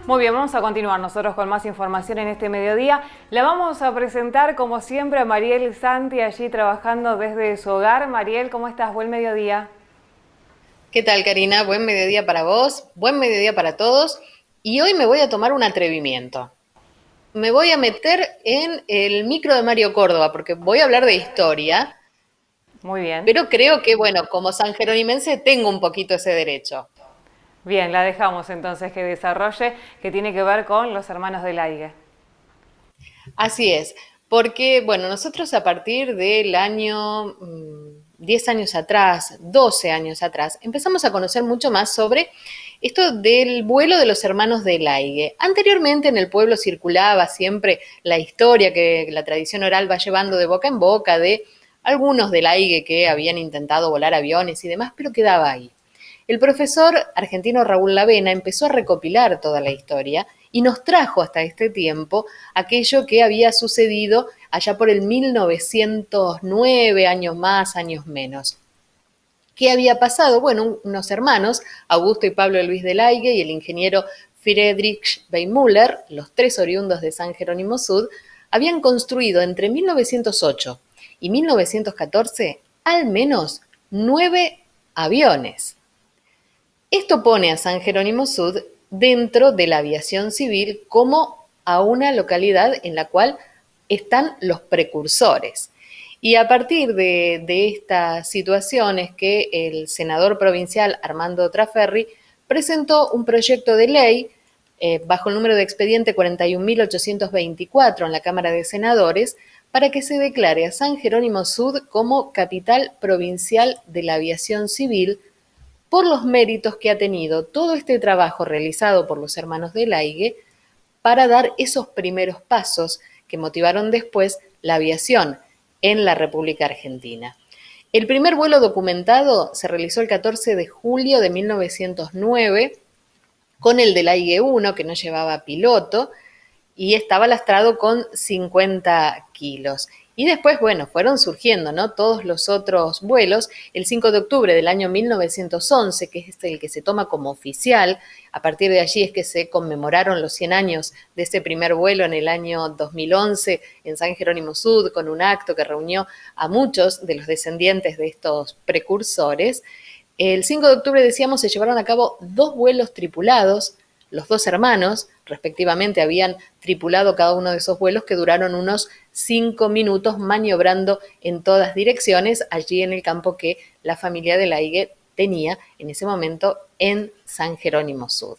Muy bien, vamos a continuar nosotros con más información en este mediodía. La vamos a presentar como siempre a Mariel Santi, allí trabajando desde su hogar. Mariel, ¿cómo estás? Buen mediodía. ¿Qué tal, Karina? Buen mediodía para vos, buen mediodía para todos. Y hoy me voy a tomar un atrevimiento. Me voy a meter en el micro de Mario Córdoba porque voy a hablar de historia, Muy bien. pero creo que, bueno, como sanjeronimense tengo un poquito ese derecho. Bien, la dejamos entonces que desarrolle, que tiene que ver con los hermanos de Laigue. Así es, porque, bueno, nosotros a partir del año 10 años atrás, 12 años atrás, empezamos a conocer mucho más sobre esto del vuelo de los hermanos de Laigue. Anteriormente en el pueblo circulaba siempre la historia que la tradición oral va llevando de boca en boca de algunos de Laigue que habían intentado volar aviones y demás, pero quedaba ahí. El profesor argentino Raúl Lavena empezó a recopilar toda la historia y nos trajo hasta este tiempo aquello que había sucedido allá por el 1909, años más, años menos. ¿Qué había pasado? Bueno, unos hermanos, Augusto y Pablo Luis de Laigue y el ingeniero Friedrich Weimüller, los tres oriundos de San Jerónimo Sud, habían construido entre 1908 y 1914 al menos 9 aviones. Esto pone a San Jerónimo Sud dentro de la aviación civil como a una localidad en la cual están los precursores. Y a partir de estas situaciones que el senador provincial Armando Traferri presentó un proyecto de ley bajo el número de expediente 41.824 en la Cámara de Senadores para que se declare a San Jerónimo Sud como capital provincial de la aviación civil por los méritos que ha tenido todo este trabajo realizado por los hermanos de Laigue para dar esos primeros pasos que motivaron después la aviación en la República Argentina. El primer vuelo documentado se realizó el 14 de julio de 1909 con el de Laigue 1, que no llevaba piloto, y estaba lastrado con 50 kilos. Y después, bueno, fueron surgiendo, ¿no? Todos los otros vuelos. El 5 de octubre del año 1911, que es el que se toma como oficial, a partir de allí es que se conmemoraron los 100 años de ese primer vuelo en el año 2011 en San Jerónimo Sud, con un acto que reunió a muchos de los descendientes de estos precursores. El 5 de octubre, decíamos, se llevaron a cabo 2 vuelos tripulados. Los 2 hermanos, respectivamente, habían tripulado cada uno de esos vuelos que duraron unos 5 minutos maniobrando en todas direcciones allí en el campo que la familia de Laigue tenía en ese momento en San Jerónimo Sud.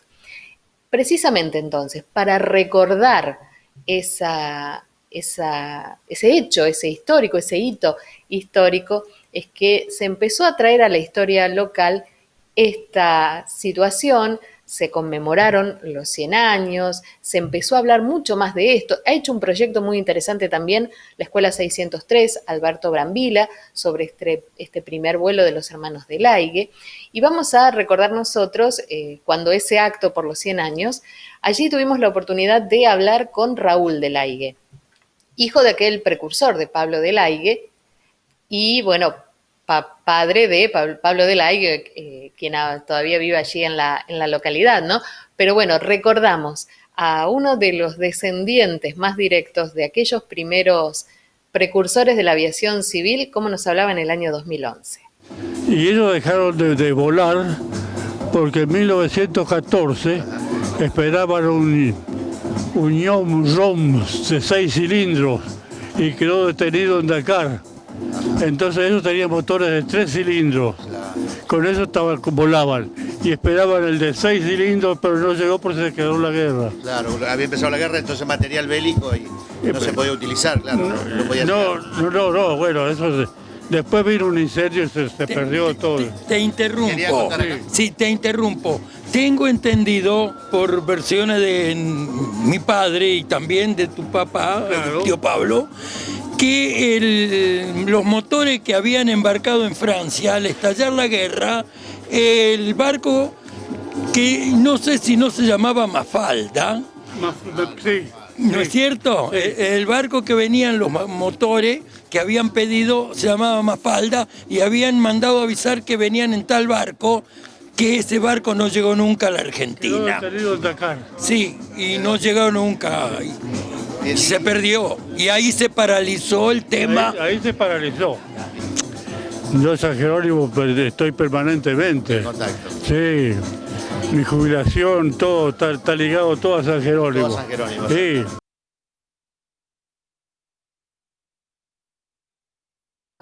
Precisamente entonces, para recordar ese hecho, ese histórico, ese hito histórico, es que se empezó a traer a la historia local esta situación. Se conmemoraron los 100 años, se empezó a hablar mucho más de esto. Ha hecho un proyecto muy interesante también la Escuela 603, Alberto Brambila, sobre este primer vuelo de los hermanos de Laigue. Y vamos a recordar nosotros, cuando ese acto por los 100 años, allí tuvimos la oportunidad de hablar con Raúl de Laigue, hijo de aquel precursor de Pablo de Laigue, y bueno, padre de Pablo de Laigue, quien todavía vive allí en la localidad, ¿no? Pero bueno, recordamos a uno de los descendientes más directos de aquellos primeros precursores de la aviación civil, como nos hablaba en el año 2011. Y ellos dejaron de volar porque en 1914 esperaban un Yom de 6 cilindros y quedó detenido en Dakar. Entonces ellos tenían motores de 3 cilindros, con eso volaban y esperaban el de 6 cilindros, pero no llegó porque se quedó la guerra. Claro, había empezado la guerra, entonces material bélico y no se podía utilizar, claro. No, bueno, eso después vino un incendio y se perdió todo. Te interrumpo, sí, te interrumpo. Tengo entendido por versiones de mi padre y también de tu papá, claro, el tío Pablo, que los motores que habían embarcado en Francia al estallar la guerra, el barco que no sé si no se llamaba Mafalda, Sí. ¿no es cierto? Sí. El barco que venían los motores que habían pedido se llamaba Mafalda y habían mandado avisar que venían en tal barco que ese barco no llegó nunca a la Argentina. Quedó Dakar. Sí, y no llegó nunca. Y se perdió. Y ahí se paralizó el tema. Ahí se paralizó. Yo en San Jerónimo estoy permanentemente. En contacto. Sí. Mi jubilación, todo, está ligado todo a San Jerónimo. Todo a San Jerónimo. Sí.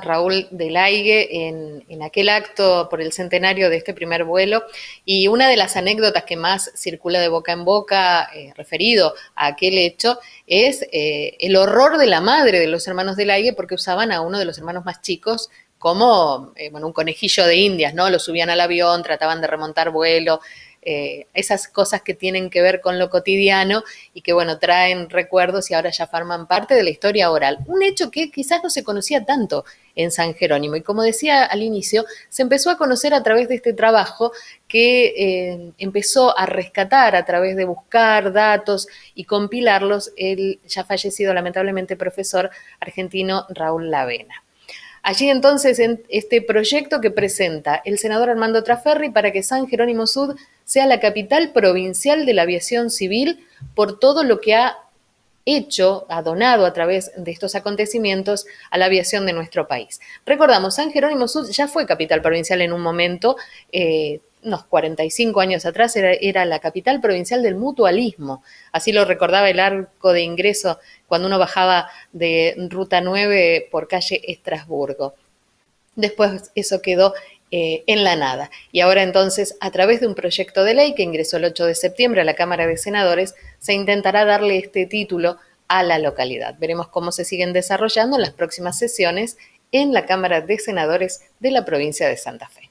Raúl Delhaigue en aquel acto por el centenario de este primer vuelo, y una de las anécdotas que más circula de boca en boca referido a aquel hecho es el horror de la madre de los hermanos Delhaigue, porque usaban a uno de los hermanos más chicos como un conejillo de indias, ¿no? Lo subían al avión, trataban de remontar vuelo, esas cosas que tienen que ver con lo cotidiano y que, bueno, traen recuerdos y ahora ya forman parte de la historia oral. Un hecho que quizás no se conocía tanto en San Jerónimo y, como decía al inicio, se empezó a conocer a través de este trabajo que empezó a rescatar a través de buscar datos y compilarlos el ya fallecido, lamentablemente, profesor argentino Raúl Lavena. Allí entonces, en este proyecto que presenta el senador Armando Traferri para que San Jerónimo Sud sea la capital provincial de la aviación civil por todo lo que ha hecho, ha donado a través de estos acontecimientos a la aviación de nuestro país. Recordamos, San Jerónimo Sud ya fue capital provincial en un momento, unos 45 años atrás era la capital provincial del mutualismo, así lo recordaba el arco de ingreso cuando uno bajaba de Ruta 9 por calle Estrasburgo. Después eso quedó en la nada. Y ahora entonces, a través de un proyecto de ley que ingresó el 8 de septiembre a la Cámara de Senadores, se intentará darle este título a la localidad. Veremos cómo se siguen desarrollando en las próximas sesiones en la Cámara de Senadores de la provincia de Santa Fe.